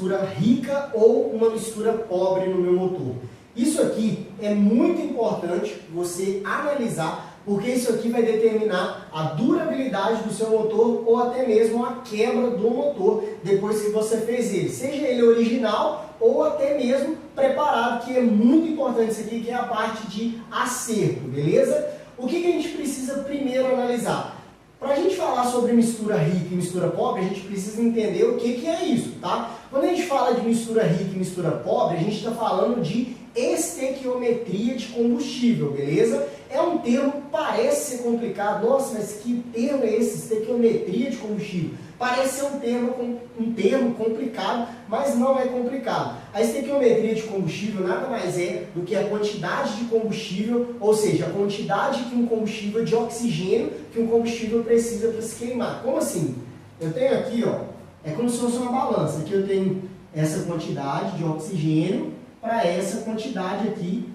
mistura rica ou uma mistura pobre no meu motor. Isso aqui é muito importante você analisar, porque isso aqui vai determinar a durabilidade do seu motor ou até mesmo a quebra do motor depois que você fez ele, seja ele original ou até mesmo preparado, que é muito importante isso aqui, que é a parte de acerto, beleza? O que a gente precisa primeiro analisar? Para a gente falar sobre mistura rica e mistura pobre, a gente precisa entender o que é isso, tá? Quando a gente fala de mistura rica e mistura pobre, a gente está falando de estequiometria de combustível, beleza? É um termo que parece ser complicado. Nossa, mas que termo é esse? Estequiometria de combustível. Parece ser um termo complicado, mas não é complicado. A estequiometria de combustível nada mais é do que a quantidade de combustível, ou seja, a quantidade que um combustível de oxigênio que um combustível precisa para se queimar. Como assim? Eu tenho aqui, ó, é como se fosse uma balança. Aqui eu tenho essa quantidade de oxigênio para essa quantidade aqui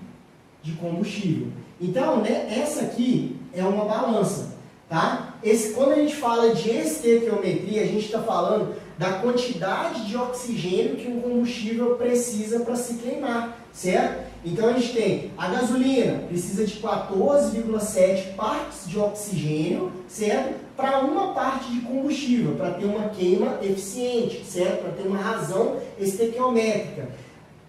de combustível. Então, né, essa aqui é uma balança, tá? Quando a gente fala de estequiometria, a gente está falando da quantidade de oxigênio que um combustível precisa para se queimar, certo? Então, a gente tem a gasolina, precisa de 14,7 partes de oxigênio, certo? Para uma parte de combustível, para ter uma queima eficiente, certo? Para ter uma razão estequiométrica.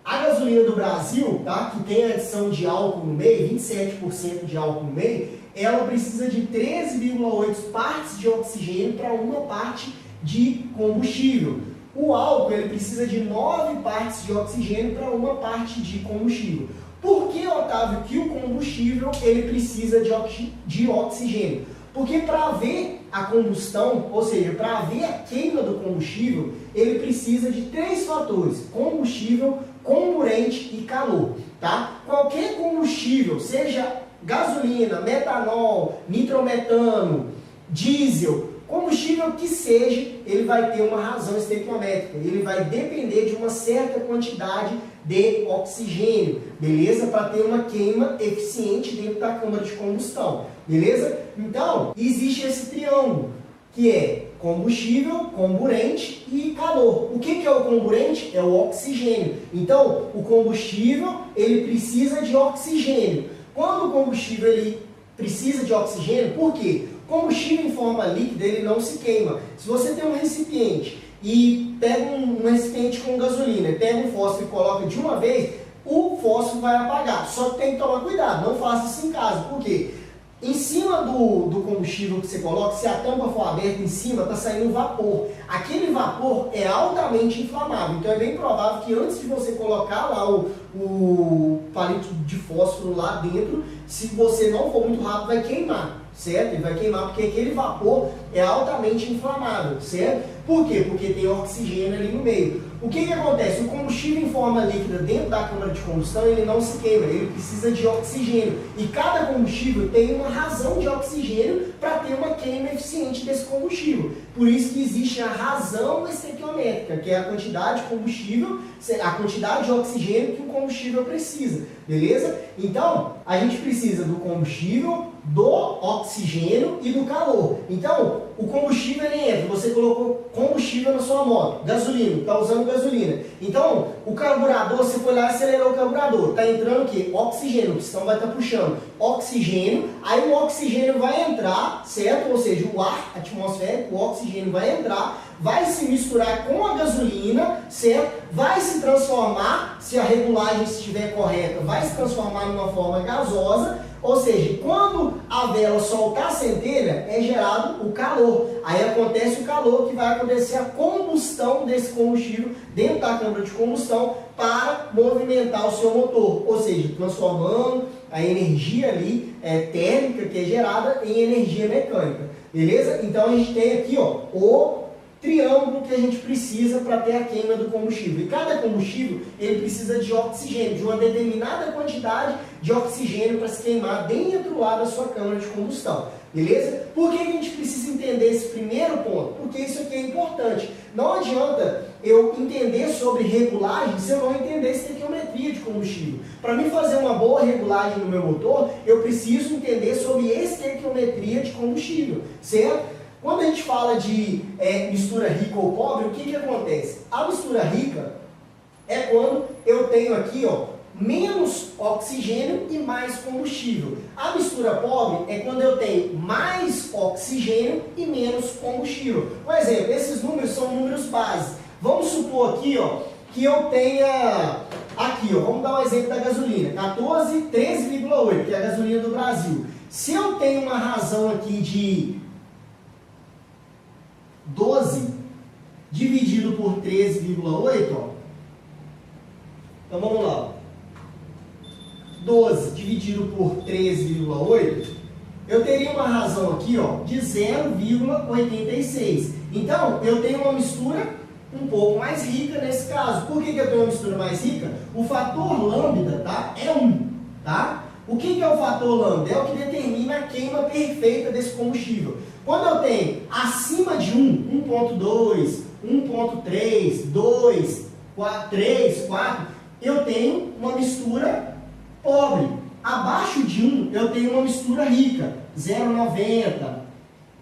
A gasolina do Brasil, tá, que tem a adição de álcool no meio, 27% de álcool no meio, ela precisa de 13,8 partes de oxigênio para uma parte de combustível. O álcool ele precisa de 9 partes de oxigênio para uma parte de combustível. Por que, Otávio, que o combustível ele precisa de oxigênio? Porque para haver a combustão, ou seja, para haver a queima do combustível, ele precisa de 3 fatores: combustível, comburente e calor, tá? Qualquer combustível, seja gasolina, metanol, nitrometano, diesel, combustível que seja, ele vai ter uma razão estequiométrica, ele vai depender de uma certa quantidade de oxigênio, beleza? Para ter uma queima eficiente dentro da câmara de combustão, beleza? Então, existe esse triângulo, que é combustível, comburente e calor. O que é o comburente? É o oxigênio. Então, o combustível, ele precisa de oxigênio. Quando o combustível ele precisa de oxigênio, por quê? Combustível em forma líquida, ele não se queima. Se você tem um recipiente e pega um recipiente com gasolina, pega um fósforo e coloca de uma vez, o fósforo vai apagar. Só que tem que tomar cuidado, não faça isso em casa. Por quê? Em cima do combustível que você coloca, se a tampa for aberta em cima, está saindo vapor. Aquele vapor é altamente inflamável. Então é bem provável que antes de você colocar lá o palito de fósforo lá dentro, se você não for muito rápido, vai queimar, certo? Ele vai queimar porque aquele vapor é altamente inflamável, certo? Por quê? Porque tem oxigênio ali no meio. O que acontece? O combustível em forma líquida dentro da câmara de combustão, ele não se queima, ele precisa de oxigênio. E cada combustível tem uma razão de oxigênio para ter uma queima eficiente desse combustível. Por isso que existe a razão estequiométrica, que é a quantidade de combustível, a quantidade de oxigênio que o combustível precisa, beleza? Então, a gente precisa do combustível, do oxigênio e do calor. Então, o combustível ele entra, você colocou combustível na sua moto, gasolina, está usando gasolina. Então, o carburador, você foi lá e acelerou o carburador, está entrando o quê? Oxigênio, o pistão vai estar puxando oxigênio, aí o oxigênio vai entrar, certo? Ou seja, o ar atmosférico, o oxigênio vai entrar, vai se misturar com a gasolina, certo? Vai se transformar, se a regulagem estiver correta, vai se transformar numa forma gasosa. Ou seja, quando a vela soltar a centelha, é gerado o calor. Aí acontece o calor, que vai acontecer a combustão desse combustível dentro da câmara de combustão para movimentar o seu motor. Ou seja, transformando a energia ali térmica que é gerada em energia mecânica. Beleza? Então a gente tem aqui, ó, o triângulo que a gente precisa para ter a queima do combustível. E cada combustível ele precisa de oxigênio, de uma determinada quantidade de oxigênio para se queimar dentro lá da sua câmara de combustão. Beleza? Por que a gente precisa entender esse primeiro ponto? Porque isso aqui é importante. Não adianta eu entender sobre regulagem se eu não entender estequiometria de combustível. Para mim fazer uma boa regulagem no meu motor, eu preciso entender sobre estequiometria de combustível, certo? Quando a gente fala de mistura rica ou pobre, o que acontece? A mistura rica é quando eu tenho aqui, ó, menos oxigênio e mais combustível. A mistura pobre é quando eu tenho mais oxigênio e menos combustível. Por exemplo, esses números são números base. Vamos supor aqui, ó, que eu tenha aqui, ó, vamos dar um exemplo da gasolina, 13,8, que é a gasolina do Brasil. Se eu tenho uma razão aqui de 12 dividido por 13,8, ó. Então vamos lá. 12 dividido por 13,8, eu teria uma razão aqui, ó, de 0,86. Então, eu tenho uma mistura um pouco mais rica nesse caso. Por que eu tenho uma mistura mais rica? O fator lambda, tá, é 1, tá? O que é o fator lambda? É o que determina a queima perfeita desse combustível. Quando eu tenho acima de 1, 1.2, 1.3, 2, 4, 3, 4, eu tenho uma mistura pobre. Abaixo de 1, eu tenho uma mistura rica, 0,90,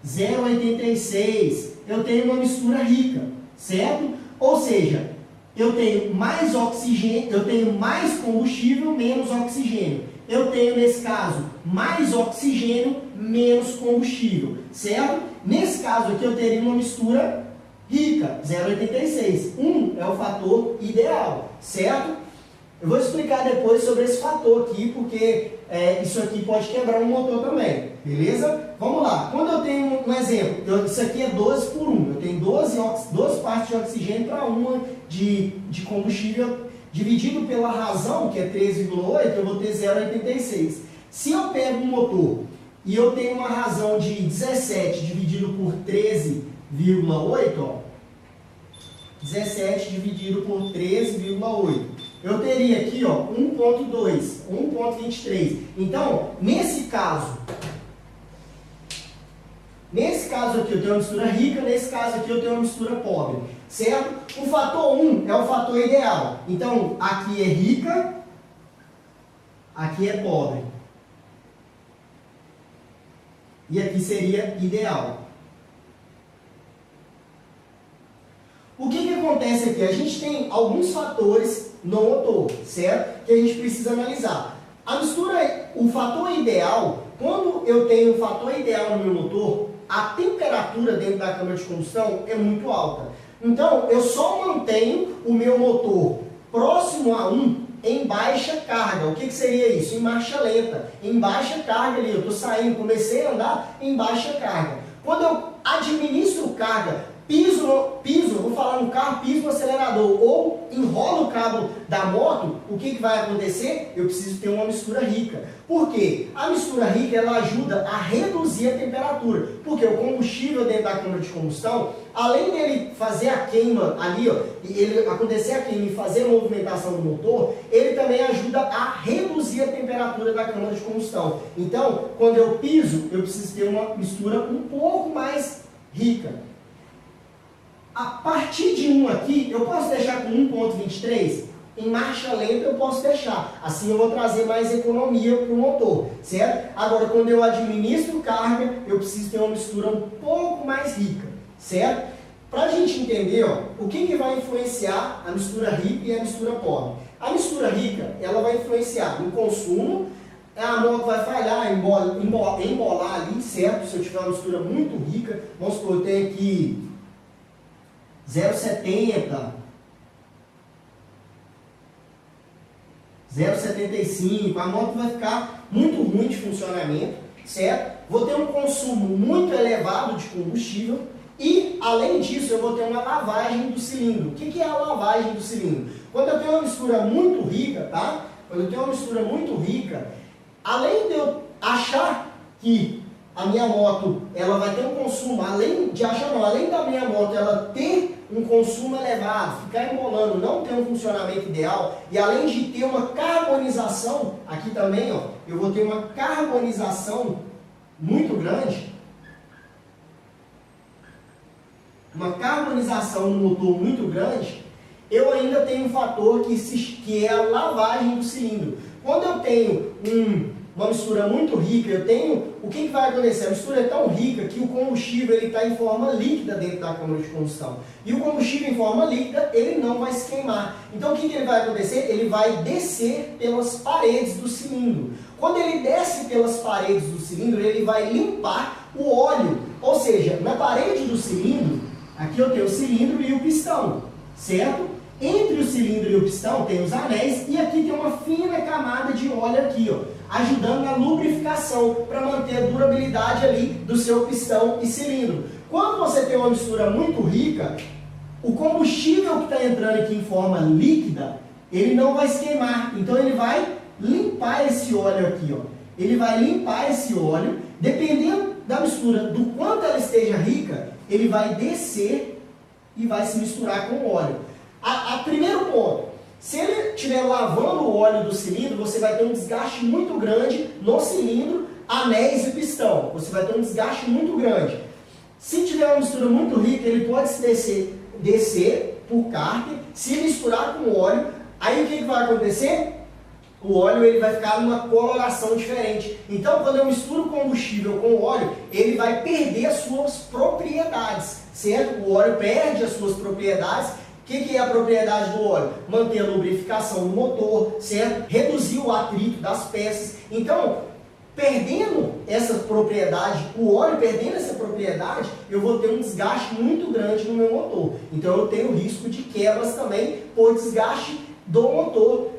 0,86, eu tenho uma mistura rica, certo? Ou seja, eu tenho mais oxigênio, eu tenho mais combustível, menos oxigênio. Eu tenho, nesse caso, mais oxigênio, menos combustível, certo? Nesse caso aqui, eu teria uma mistura rica, 0,86. 1 é o fator ideal, certo? Eu vou explicar depois sobre esse fator aqui, porque isso aqui pode quebrar um motor também, beleza? Vamos lá. Quando eu tenho um exemplo, isso aqui é 12 por 1. Eu tenho 12 partes de oxigênio para uma de combustível, dividido pela razão, que é 13,8, eu vou ter 0,86. Se eu pego um motor e eu tenho uma razão de 17 dividido por 13,8, ó, 17 dividido por 13,8. Eu teria aqui, ó, 1.2, 1.23. Então, nesse caso aqui eu tenho uma mistura rica, nesse caso aqui eu tenho uma mistura pobre, certo? O fator 1 é o fator ideal. Então, aqui é rica, aqui é pobre. E aqui seria ideal. O que acontece aqui? A gente tem alguns fatores no motor, certo? Que a gente precisa analisar. A mistura, o fator ideal, quando eu tenho um fator ideal no meu motor, a temperatura dentro da câmara de combustão é muito alta. Então, eu só mantenho o meu motor próximo a 1 em baixa carga. O que seria isso? Em marcha lenta. Em baixa carga ali, eu estou saindo, comecei a andar em baixa carga. Quando eu administro carga, piso, vou falar no carro, piso no acelerador ou enrolo o cabo da moto, o que vai acontecer? Eu preciso ter uma mistura rica. Por quê? A mistura rica, ela ajuda a reduzir a temperatura, porque o combustível dentro da câmara de combustão, além dele fazer a queima ali, ó, e ele acontecer a queima e fazer a movimentação do motor, ele também ajuda a reduzir a temperatura da câmara de combustão. Então, quando eu piso, eu preciso ter uma mistura um pouco mais rica. A partir de 1 aqui, eu posso deixar com 1.23? Em marcha lenta eu posso deixar. Assim eu vou trazer mais economia para o motor, certo? Agora, quando eu administro carga, eu preciso ter uma mistura um pouco mais rica, certo? Para a gente entender, ó, o que vai influenciar a mistura rica e a mistura pobre. A mistura rica, ela vai influenciar no consumo, a moto vai falhar, embolar ali, certo? Se eu tiver uma mistura muito rica, vamos supor, eu tenho aqui 0,70, 0,75, a moto vai ficar muito ruim de funcionamento, certo? Vou ter um consumo muito elevado de combustível e, além disso, eu vou ter uma lavagem do cilindro. O que é a lavagem do cilindro? Quando eu tenho uma mistura muito rica, tá? Quando eu tenho uma mistura muito rica, além de eu achar que a minha moto ela vai ter um consumo, além da minha moto ela ter um consumo elevado, ficar embolando, não ter um funcionamento ideal, e além de ter uma carbonização, aqui também, ó, eu vou ter uma carbonização muito grande, uma carbonização no motor muito grande, eu ainda tenho um fator que é a lavagem do cilindro. Quando eu tenho uma mistura muito rica, o que vai acontecer? A mistura é tão rica que o combustível está em forma líquida dentro da câmara de combustão. E o combustível em forma líquida, ele não vai se queimar. Então o que ele vai acontecer? Ele vai descer pelas paredes do cilindro. Quando ele desce pelas paredes do cilindro, ele vai limpar o óleo. Ou seja, na parede do cilindro, aqui eu tenho o cilindro e o pistão, certo? Entre o cilindro e o pistão tem os anéis e aqui tem uma fina camada de óleo aqui, ó, ajudando na lubrificação para manter a durabilidade ali do seu pistão e cilindro. Quando você tem uma mistura muito rica, o combustível que está entrando aqui em forma líquida, ele não vai se queimar, então ele vai limpar esse óleo aqui, ó. Ele vai limpar esse óleo, dependendo da mistura, do quanto ela esteja rica, ele vai descer e vai se misturar com o óleo. Primeiro ponto, se ele estiver lavando o óleo do cilindro, você vai ter um desgaste muito grande no cilindro, anéis e pistão. Você vai ter um desgaste muito grande. Se tiver uma mistura muito rica, ele pode se descer por cárter, se misturar com o óleo. Aí o que vai acontecer? O óleo ele vai ficar numa coloração diferente. Então, quando eu misturo combustível com o óleo, ele vai perder as suas propriedades, certo? O óleo perde as suas propriedades. O que é a propriedade do óleo? Manter a lubrificação do motor, certo? Reduzir o atrito das peças. Então, perdendo essa propriedade, o óleo perdendo essa propriedade, eu vou ter um desgaste muito grande no meu motor. Então, eu tenho risco de quebras também por desgaste do motor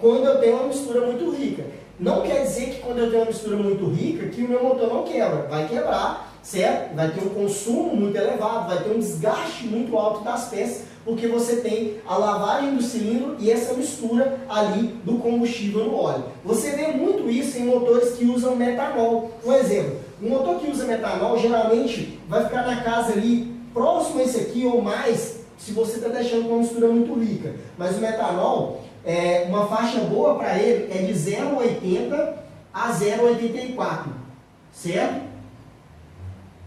quando eu tenho uma mistura muito rica. Não quer dizer que quando eu tenho uma mistura muito rica, que o meu motor não quebra. Vai quebrar, certo? Vai ter um consumo muito elevado, vai ter um desgaste muito alto das peças, porque você tem a lavagem do cilindro e essa mistura ali do combustível no óleo. Você vê muito isso em motores que usam metanol. Um exemplo, um motor que usa metanol geralmente vai ficar na casa ali próximo a esse aqui ou mais, se você está deixando uma mistura muito rica. Mas o metanol, uma faixa boa para ele é de 0,80 a 0,84, certo?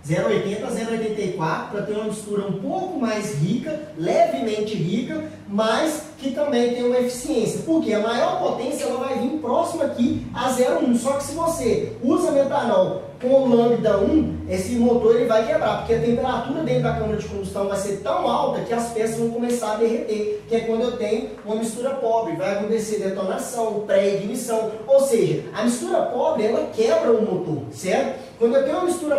0,80 a 0,84 para ter uma mistura um pouco mais rica, levemente rica, mas que também tem uma eficiência. Porque a maior potência ela vai vir próxima aqui a 0,1. Só que se você usa metanol com o lambda 1, esse motor ele vai quebrar, porque a temperatura dentro da câmara de combustão vai ser tão alta que as peças vão começar a derreter, que é quando eu tenho uma mistura pobre. Vai acontecer detonação, pré-ignição, ou seja, a mistura pobre ela quebra o motor, certo? Quando eu tenho uma mistura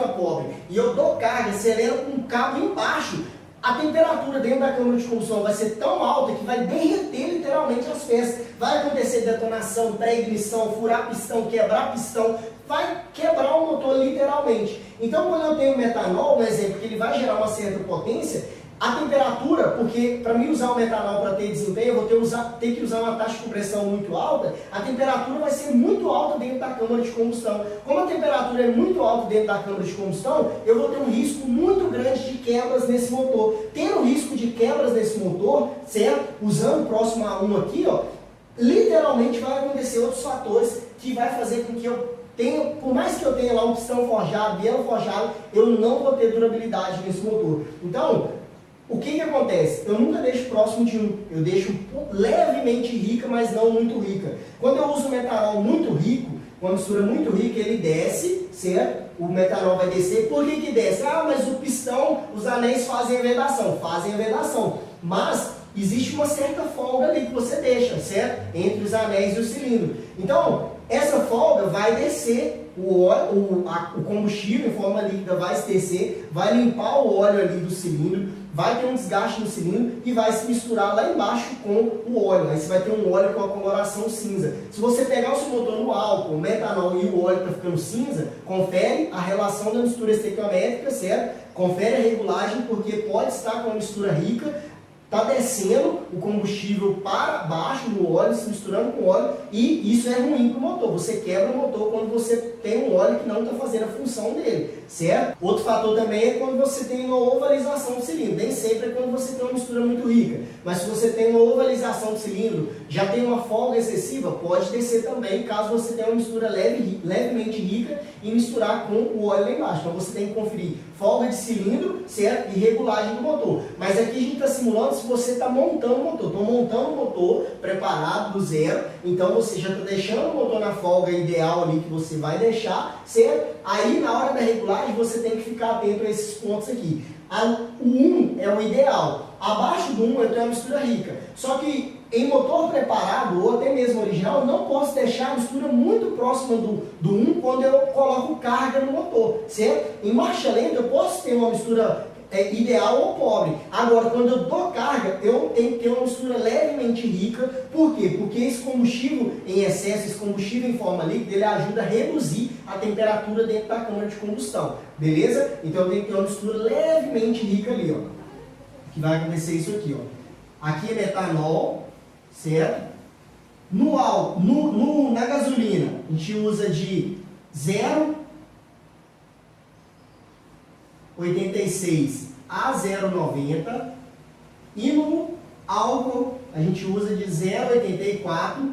pobre e eu dou carga, acelero com um cabo embaixo, a temperatura dentro da câmara de combustão vai ser tão alta que vai derreter literalmente as peças. Vai acontecer detonação, pré-ignição, furar pistão, quebrar pistão, vai quebrar o motor literalmente. Então, quando eu tenho metanol, por exemplo, que ele vai gerar uma certa potência, a temperatura, porque para mim usar o metanol para ter desempenho, eu vou ter que usar uma taxa de compressão muito alta, a temperatura vai ser muito alta dentro da câmara de combustão. Como a temperatura é muito alta dentro da câmara de combustão, eu vou ter um risco muito grande de quebras nesse motor. Tendo risco de quebras nesse motor, certo? Usando o próximo A1 aqui, ó, literalmente vai acontecer outros fatores que vai fazer com que eu tenha, por mais que eu tenha lá um pistão forjado, biela forjado, eu não vou ter durabilidade nesse motor. Então, o que acontece? Eu nunca deixo próximo de 1, eu deixo levemente rica, mas não muito rica. Quando eu uso metanol muito rico, uma mistura muito rica, ele desce, certo? O metanol vai descer. Por que desce? Ah, mas o pistão, os anéis fazem a vedação. Fazem a vedação. Mas existe uma certa folga ali que você deixa, certo? Entre os anéis e o cilindro. Então, essa folga vai descer o combustível em forma líquida, vai se descer, vai limpar o óleo ali do cilindro, vai ter um desgaste no cilindro e vai se misturar lá embaixo com o óleo. Aí você vai ter um óleo com a coloração cinza. Se você pegar o seu motor no álcool, o metanol e o óleo está ficando cinza, confere a relação da mistura estequiométrica, certo? Confere a regulagem, porque pode estar com uma mistura rica, está descendo o combustível para baixo no óleo, se misturando com o óleo, e isso é ruim para o motor. Você quebra o motor quando você tem um óleo que não está fazendo a função dele, certo? Outro fator também é quando você tem uma ovalização do cilindro. Nem sempre é quando você tem uma mistura muito rica, mas se você tem uma ovalização do cilindro, já tem uma folga excessiva, pode descer também, caso você tenha uma mistura levemente rica e misturar com o óleo lá embaixo. Então você tem que conferir folga de cilindro, certo? E regulagem do motor. Mas aqui a gente está simulando se você está montando o motor. Estou montando o motor preparado do zero, então você já está deixando o motor na folga ideal ali que você vai deixar, certo? Aí na hora da regulagem você tem que ficar atento a esses pontos aqui. O 1 é o ideal. Abaixo do 1 eu tenho uma mistura rica. Só que em motor preparado, ou até mesmo original, eu não posso deixar a mistura muito próxima do 1 quando eu coloco carga no motor, certo? Em marcha lenta eu posso ter uma mistura ideal ou pobre. Agora, quando eu dou carga, eu tenho que ter uma mistura levemente rica. Por quê? Porque esse combustível em excesso, esse combustível em forma líquida, ele ajuda a reduzir a temperatura dentro da câmara de combustão. Beleza? Então eu tenho que ter uma mistura levemente rica ali, ó. Que vai acontecer isso aqui, ó. Aqui é metanol, certo? Na gasolina, a gente usa de 0,86 a 0,90 e no álcool a gente usa de 0,84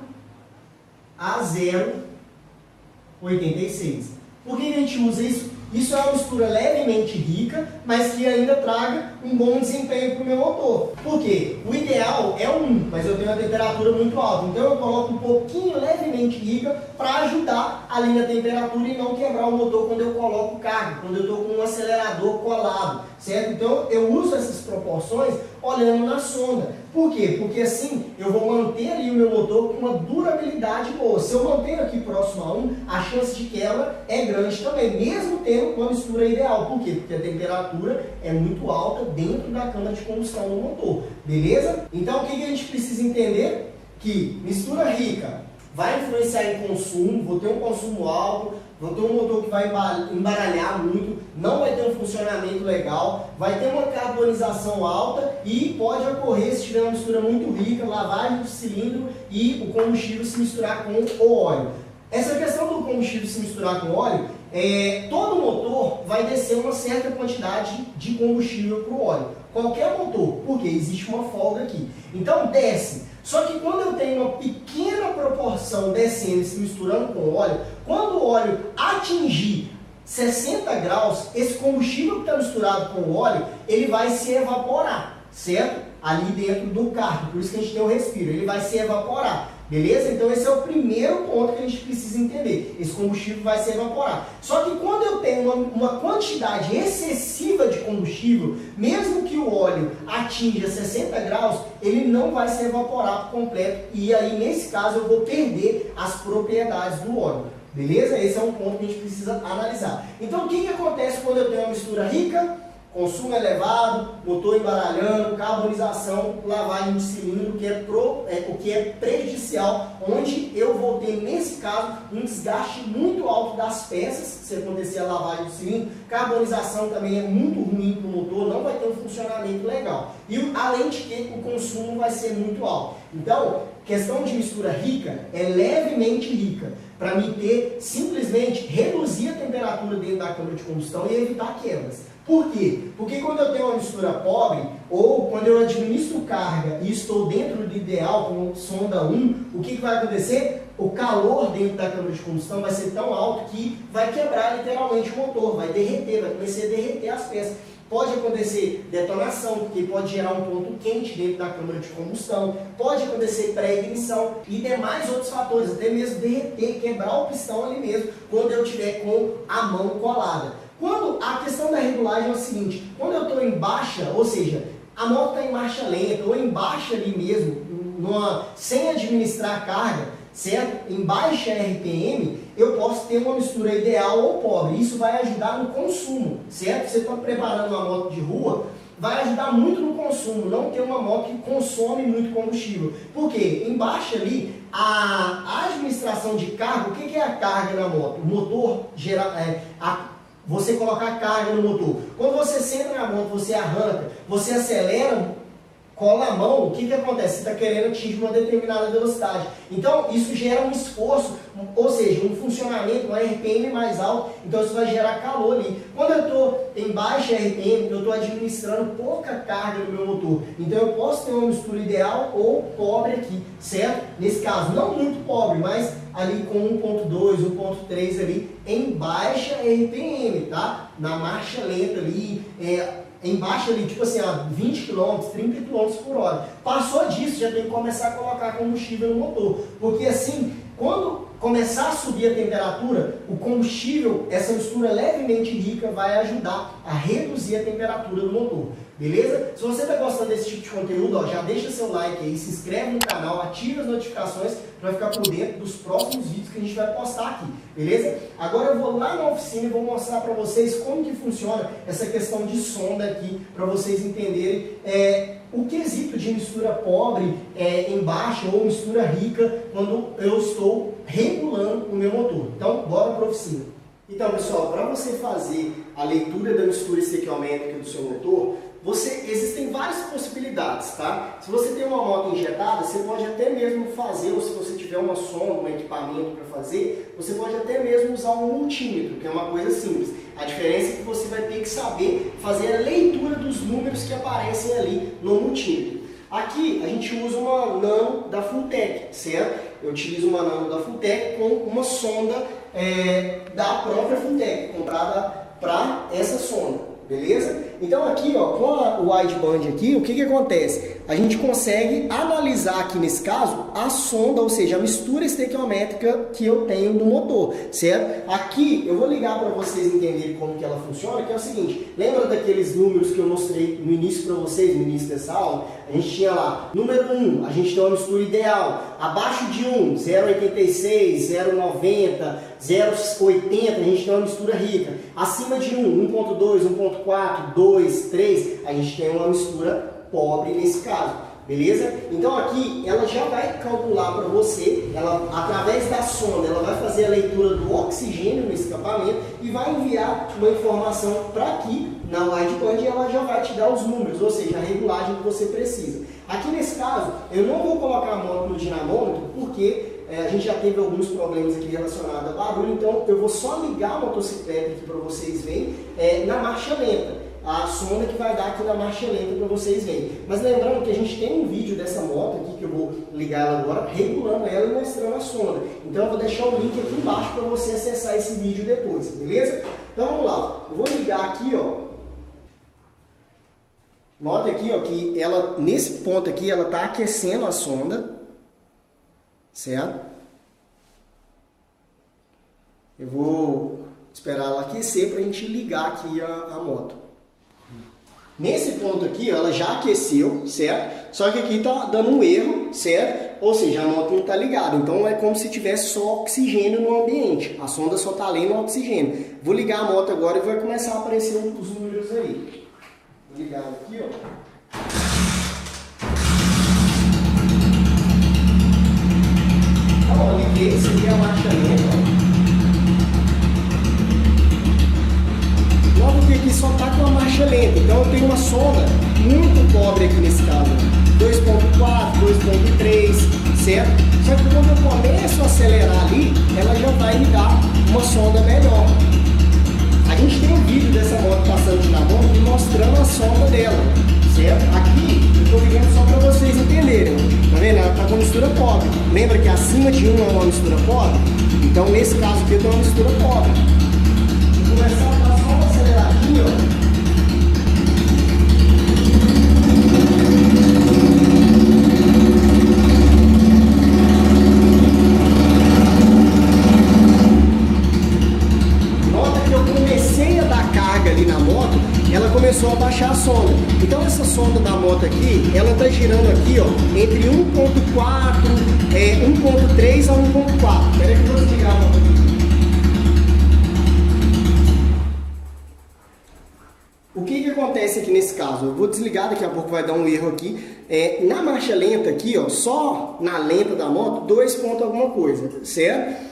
a 0,86. Por que a gente usa isso? Isso é uma mistura levemente rica, mas que ainda traga um bom desempenho para o meu motor. Por quê? O ideal é 1, mas eu tenho uma temperatura muito alta. Então eu coloco um pouquinho levemente rica para ajudar ali na temperatura e não quebrar o motor quando eu coloco carga, quando eu estou com um acelerador colado, certo? Então eu uso essas proporções olhando na sonda. Por quê? Porque assim eu vou manter ali o meu motor com uma durabilidade boa. Se eu manter aqui próximo a 1, a chance de quebra é grande também, mesmo tendo uma mistura ideal. Por quê? Porque a temperatura é muito alta dentro da câmara de combustão do motor. Beleza? Então o que a gente precisa entender? Que mistura rica vai influenciar em consumo, vou ter um consumo alto, vou ter um motor que vai embaralhar muito, não vai ter um funcionamento legal, vai ter uma carbonização alta e pode ocorrer, se tiver uma mistura muito rica, lavagem do cilindro e o combustível se misturar com o óleo. Essa questão do combustível se misturar com óleo, todo motor vai descer uma certa quantidade de combustível para o óleo. Qualquer motor, porque existe uma folga aqui. Então desce. Só que quando eu tenho uma pequena proporção descendo e se misturando com o óleo, quando o óleo atingir 60 graus, esse combustível que está misturado com o óleo, ele vai se evaporar, certo? Ali dentro do carro, por isso que a gente tem o respiro, ele vai se evaporar. Beleza? Então esse é o primeiro ponto que a gente precisa entender. Esse combustível vai se evaporar. Só que quando eu tenho uma quantidade excessiva de combustível, mesmo que o óleo atinja 60 graus, ele não vai se evaporar por completo. E aí, nesse caso, eu vou perder as propriedades do óleo. Beleza? Esse é um ponto que a gente precisa analisar. Então, o que acontece quando eu tenho uma mistura rica? Consumo elevado, motor embaralhando, carbonização, lavagem de cilindro, o que é prejudicial, onde eu vou ter, nesse caso, um desgaste muito alto das peças, se acontecer a lavagem do cilindro. Carbonização também é muito ruim para o motor, não vai ter um funcionamento legal. E além de que o consumo vai ser muito alto. Então, questão de mistura rica é levemente rica, para me ter, simplesmente, reduzir a temperatura dentro da câmara de combustão e evitar quebras. Por quê? Porque quando eu tenho uma mistura pobre, ou quando eu administro carga e estou dentro do ideal, com sonda 1, o que vai acontecer? O calor dentro da câmara de combustão vai ser tão alto que vai quebrar literalmente o motor, vai derreter, vai começar a derreter as peças. Pode acontecer detonação, porque pode gerar um ponto quente dentro da câmara de combustão, pode acontecer pré-ignição e demais outros fatores, até mesmo derreter, quebrar o pistão ali mesmo, quando eu tiver com a mão colada. Quando a questão da regulagem é o seguinte, quando eu estou em baixa, ou seja, a moto está em marcha lenta, ou em baixa ali mesmo, sem administrar a carga, certo? Em baixa RPM, eu posso ter uma mistura ideal ou pobre. Isso vai ajudar no consumo, certo? Você está preparando uma moto de rua, vai ajudar muito no consumo, não ter uma moto que consome muito combustível. Por quê? Em baixa ali, a administração de carga, o que é a carga na moto? O motor você colocar carga no motor. Quando você senta na moto, você arranca, você acelera, cola a mão, o que acontece? Você está querendo atingir uma determinada velocidade. Então, isso gera um esforço, ou seja, um funcionamento, um RPM mais alto, então isso vai gerar calor ali. Quando eu estou em baixa RPM, eu estou administrando pouca carga no meu motor. Então, eu posso ter uma mistura ideal ou pobre aqui, certo? Nesse caso, não muito pobre, mas ali com 1.2, 1.3 ali, em baixa RPM, tá? Na marcha lenta ali, embaixo ali, tipo assim, a 20 km, 30 km por hora. Passou disso, já tem que começar a colocar combustível no motor. Porque assim, quando começar a subir a temperatura, o combustível, essa mistura levemente rica, vai ajudar a reduzir a temperatura do motor. Beleza? Se você está gostando desse tipo de conteúdo, ó, já deixa seu like aí, se inscreve no canal, ativa as notificações para ficar por dentro dos próximos vídeos que a gente vai postar aqui. Beleza? Agora eu vou lá na oficina e vou mostrar para vocês como que funciona essa questão de sonda aqui, para vocês entenderem o quesito de mistura pobre em baixa ou mistura rica quando eu estou regulando o meu motor. Então, bora para a oficina. Então, pessoal, para você fazer a leitura da mistura estequiométrica do seu motor, existem várias possibilidades, tá? Se você tem uma moto injetada, você pode até mesmo fazer, ou se você tiver uma sonda, um equipamento para fazer, você pode até mesmo usar um multímetro, que é uma coisa simples. A diferença é que você vai ter que saber fazer a leitura dos números que aparecem ali no multímetro. Aqui a gente usa uma Nano da Fulltech, certo? Eu utilizo uma Nano da Fulltech com uma sonda da própria Fulltech, comprada para essa sonda. Beleza? Então aqui, ó, com o wideband aqui, o que acontece? A gente consegue analisar aqui nesse caso a sonda, ou seja, a mistura estequiométrica que eu tenho no motor, certo? Aqui eu vou ligar para vocês entenderem como que ela funciona, que é o seguinte, lembra daqueles números que eu mostrei no início para vocês, no início dessa aula? A gente tinha lá, número 1, a gente tem uma mistura ideal, abaixo de 1, 0,86, 0,90, 0,80, a gente tem uma mistura rica, acima de 1, 1,2, 1,4, 2, 3, a gente tem uma mistura pobre nesse caso, beleza? Então aqui ela já vai calcular para você, ela através da sonda, ela vai fazer a leitura do oxigênio no escapamento e vai enviar uma informação para aqui na wideband e ela já vai te dar os números, ou seja, a regulagem que você precisa. Aqui nesse caso, eu não vou colocar a moto no dinamômetro porque a gente já teve alguns problemas aqui relacionados a barulho, então eu vou só ligar a motocicleta aqui para vocês verem na marcha lenta. A sonda que vai dar aqui na marcha lenta para vocês verem. Mas lembrando que a gente tem um vídeo dessa moto aqui, que eu vou ligar ela agora, regulando ela e mostrando a sonda. Então eu vou deixar o link aqui embaixo para você acessar esse vídeo depois, beleza? Então vamos lá, eu vou ligar aqui, ó. Nota aqui, ó, que ela, nesse ponto aqui, ela está aquecendo a sonda, certo? Eu vou esperar ela aquecer para a gente ligar aqui a moto. Nesse ponto aqui, ela já aqueceu, certo? Só que aqui está dando um erro, certo? Ou seja, a moto não está ligada. Então é como se tivesse só oxigênio no ambiente. A sonda só está lendo oxigênio. Vou ligar a moto agora e vai começar a aparecer os números aí. Vou ligar aqui, ó. Ó, liguei, isso aqui é a marcha lenta, ó. Logo que aqui só está com a marcha lenta, então eu tenho uma sonda muito pobre aqui nesse caso, 2.4, 2.3, certo? Só que quando eu começo a acelerar ali, ela já vai me dar uma sonda melhor. A gente tem um vídeo dessa moto passando de namoro e mostrando a sonda dela, certo? Aqui eu estou ligando só para vocês entenderem, tá vendo? Ela está com mistura pobre. Lembra que acima de 1 é uma mistura pobre? Então nesse caso aqui eu tenho uma mistura pobre. Vou começar a dar só uma aceleradinha, ó. Começou a baixar a sonda. Então essa sonda da moto aqui, ela está girando aqui, ó, entre 1.4, 1.3 a 1.4. Espera aí que eu vou desligar a moto aqui. O que acontece aqui nesse caso? Eu vou desligar, daqui a pouco vai dar um erro aqui. Na marcha lenta aqui, ó, só na lenta da moto, 2 pontos alguma coisa, certo?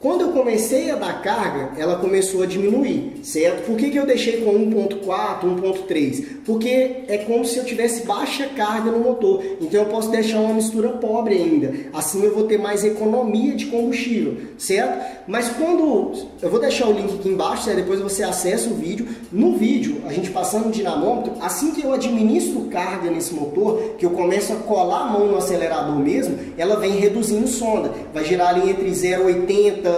Quando eu comecei a dar carga, ela começou a diminuir, certo? Por que eu deixei com 1.4, 1.3? Porque é como se eu tivesse baixa carga no motor. Então eu posso deixar uma mistura pobre ainda. Assim eu vou ter mais economia de combustível, certo? Mas quando... Eu vou deixar o link aqui embaixo, certo? Depois você acessa o vídeo. No vídeo, a gente passando o dinamômetro, assim que eu administro carga nesse motor, que eu começo a colar a mão no acelerador mesmo, ela vem reduzindo sonda. Vai girar ali entre 0,80.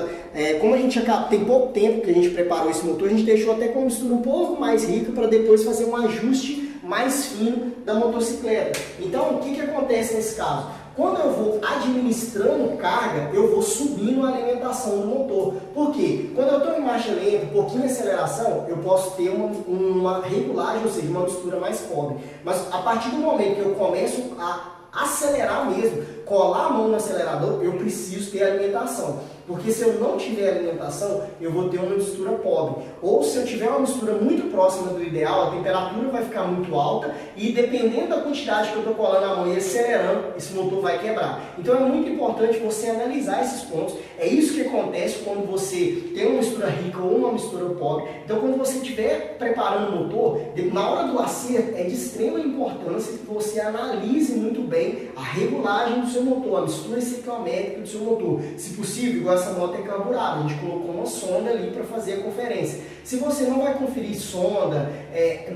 Como a gente tem pouco tempo que a gente preparou esse motor, a gente deixou até com uma mistura um pouco mais rica para depois fazer um ajuste mais fino da motocicleta. Então, o que acontece nesse caso? Quando eu vou administrando carga, eu vou subindo a alimentação do motor. Por quê? Quando eu estou em marcha lenta, um pouquinho de aceleração, eu posso ter uma regulagem, ou seja, uma mistura mais pobre. Mas a partir do momento que eu começo a acelerar mesmo, colar a mão no acelerador, eu preciso ter alimentação. Porque se eu não tiver alimentação, eu vou ter uma mistura pobre. Ou se eu tiver uma mistura muito próxima do ideal, a temperatura vai ficar muito alta e dependendo da quantidade que eu estou colando a mão e acelerando, esse motor vai quebrar. Então é muito importante você analisar esses pontos. É isso que acontece quando você tem uma mistura rica ou uma mistura pobre. Então quando você estiver preparando o motor, na hora do acerto, é de extrema importância que você analise muito bem a regulagem do seu motor, a mistura ciclométrica do seu motor. Se possível, igual essa moto é carburada, a gente colocou uma sonda ali para fazer a conferência. Se você não vai conferir sonda,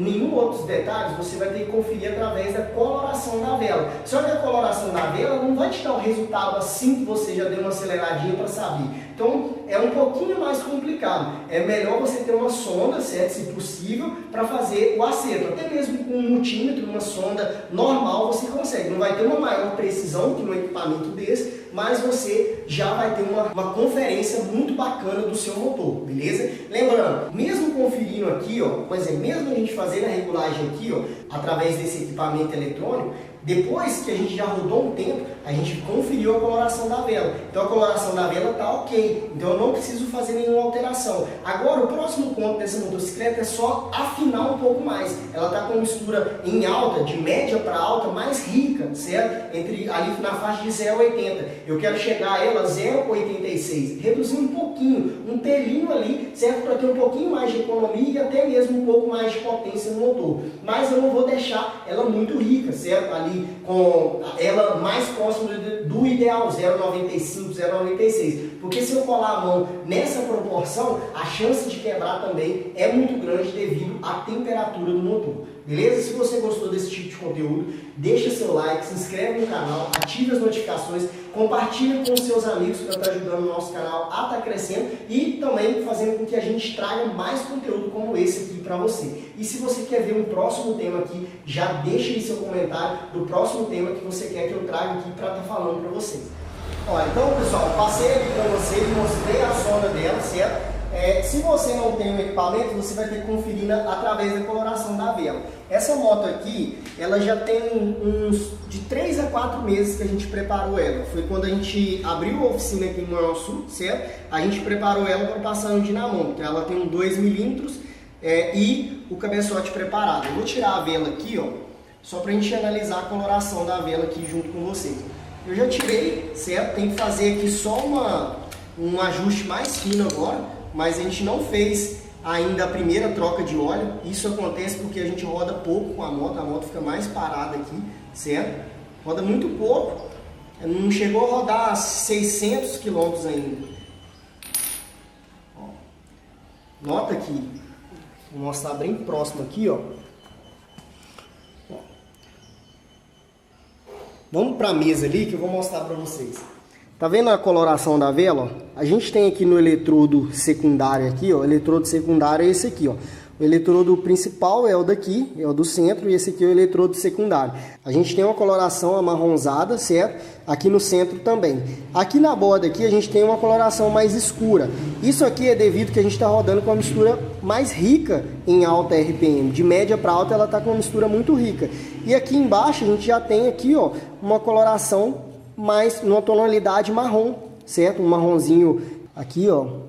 nenhum outros detalhes, você vai ter que conferir através da coloração da vela. Só que a coloração da vela não vai te dar o resultado assim que você já deu uma aceleradinha para saber. Então é um pouquinho mais complicado. É melhor você ter uma sonda, certo? Se possível, para fazer o acerto. Até mesmo com um multímetro, uma sonda normal, você consegue. Não vai ter uma maior precisão que um equipamento desse, mas você já vai ter uma conferência muito bacana do seu motor, beleza? Lembrando, mesmo conferindo aqui, ó, por exemplo, mesmo a gente fazendo a regulagem aqui, ó, através desse equipamento eletrônico, depois que a gente já rodou um tempo, a gente conferiu a coloração da vela. Então a coloração da vela está ok. Então eu não preciso fazer nenhuma alteração. Agora o próximo ponto dessa motocicleta é só afinar um pouco mais. Ela está com mistura em alta, de média para alta, mais rica, certo? Ali na faixa de 0,80. Eu quero chegar a ela 0,86. Reduzir um pouquinho, um pelinho ali, certo? Para ter um pouquinho mais de economia e até mesmo um pouco mais de potência no motor. Mas eu não vou deixar ela muito rica, certo? Ali com ela mais próxima do ideal, 0,95, 0,96. Porque se eu colar a mão nessa proporção, a chance de quebrar também é muito grande devido à temperatura do motor. Beleza? Se você gostou desse tipo de conteúdo, deixa seu like, se inscreve no canal, ative as notificações, compartilha com seus amigos para estar ajudando o nosso canal a estar crescendo e também fazendo com que a gente traga mais conteúdo como esse aqui para você. E se você quer ver um próximo tema aqui, já deixa aí seu comentário do próximo tema que você quer que eu traga aqui para estar falando para vocês. Ó, então pessoal, passei aqui para vocês, mostrei a sonda dela, certo? Se você não tem um equipamento, você vai ter que conferir através da coloração da vela. Essa moto aqui, ela já tem uns de 3 a 4 meses que a gente preparou ela. Foi quando a gente abriu a oficina aqui em Manhuaçu, certo? A gente preparou ela para passar no dinamômetro. Ela tem um 2 milímetros e o cabeçote preparado. Eu vou tirar a vela aqui, ó, só para a gente analisar a coloração da vela aqui junto com vocês. Eu já tirei, certo? Tem que fazer aqui só um ajuste mais fino agora. Mas a gente não fez ainda a primeira troca de óleo. Isso acontece porque a gente roda pouco com a moto fica mais parada aqui, certo? Roda muito pouco, não chegou a rodar 600 km ainda. Ó, nota aqui, vou mostrar bem próximo aqui, ó. Vamos para a mesa ali que eu vou mostrar para vocês. Tá vendo a coloração da vela? Ó? A gente tem aqui no eletrodo secundário aqui, ó, o eletrodo secundário é esse aqui, ó. O eletrodo principal é o daqui, é o do centro, e esse aqui é o eletrodo secundário. A gente tem uma coloração amarronzada, certo? Aqui no centro também. Aqui na borda aqui a gente tem uma coloração mais escura. Isso aqui é devido que a gente está rodando com uma mistura mais rica em alta RPM. De média para alta ela está com uma mistura muito rica. E aqui embaixo a gente já tem aqui, ó, uma coloração mais numa tonalidade marrom, certo? Um marronzinho aqui, ó.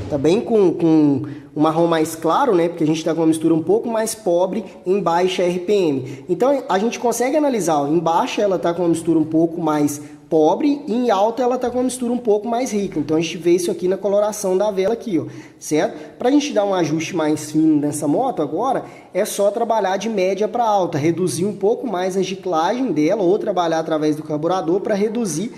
Tá bem com um marrom mais claro, né? Porque a gente está com uma mistura um pouco mais pobre em baixa RPM. Então a gente consegue analisar, ó, em baixa ela está com uma mistura um pouco mais pobre e em alta ela está com uma mistura um pouco mais rica. Então a gente vê isso aqui na coloração da vela aqui, ó, certo? Para a gente dar um ajuste mais fino nessa moto agora, é só trabalhar de média para alta, reduzir um pouco mais a giclagem dela ou trabalhar através do carburador para reduzir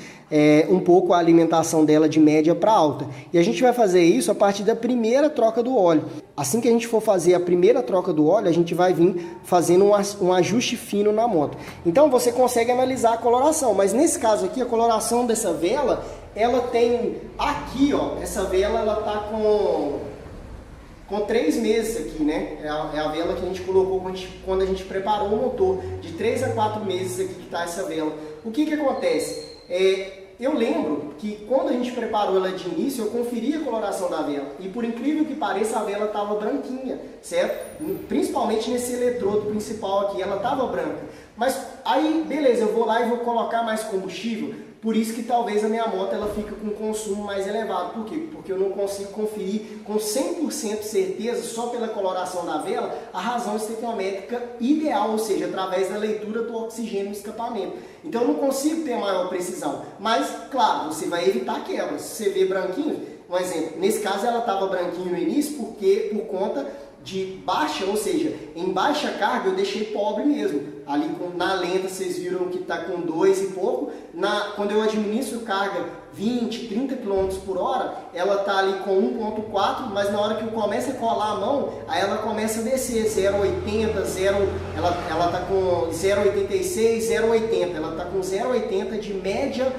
um pouco a alimentação dela de média para alta. E a gente vai fazer isso a partir da primeira troca do óleo. Assim que a gente for fazer a primeira troca do óleo, a gente vai vir fazendo um ajuste fino na moto. Então você consegue analisar a coloração, mas nesse caso aqui, a coloração dessa vela, ela tem aqui, ó, essa vela ela tá com 3 meses aqui, né? É a vela que a gente colocou quando a gente preparou o motor. De 3 a 4 meses aqui que tá essa vela. O que que acontece? Eu lembro que quando a gente preparou ela de início, eu conferi a coloração da vela. E por incrível que pareça, a vela estava branquinha, certo? Principalmente nesse eletrodo principal aqui, ela estava branca. Mas aí, beleza, eu vou lá e vou colocar mais combustível. Por isso que talvez a minha moto ela fica com um consumo mais elevado. Por quê? Porque eu não consigo conferir com 100% certeza, só pela coloração da vela, a razão estequiométrica ideal, ou seja, através da leitura do oxigênio no escapamento. Então eu não consigo ter maior precisão. Mas, claro, você vai evitar quebras. Se você vê branquinho, um exemplo, nesse caso ela estava branquinho no início por conta de baixa, ou seja, em baixa carga eu deixei pobre mesmo. Ali na lenta vocês viram que está com 2 e pouco. Quando eu administro carga 20, 30 km por hora, ela está ali com 1.4, mas na hora que eu começo a colar a mão, aí ela começa a descer 0,80, ela está com 0,86, 0,80, ela está com 0,80 de média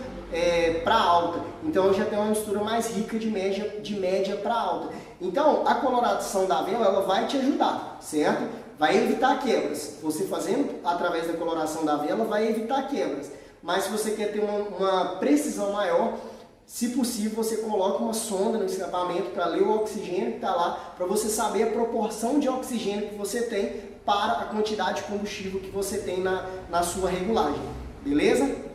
para alta. Então eu já tenho uma mistura mais rica de média para alta. Então a coloração da vela ela vai te ajudar, certo? Vai evitar quebras. Você fazendo através da coloração da vela vai evitar quebras. Mas se você quer ter uma precisão maior, se possível você coloca uma sonda no escapamento para ler o oxigênio que está lá, para você saber a proporção de oxigênio que você tem para a quantidade de combustível que você tem na sua regulagem. Beleza?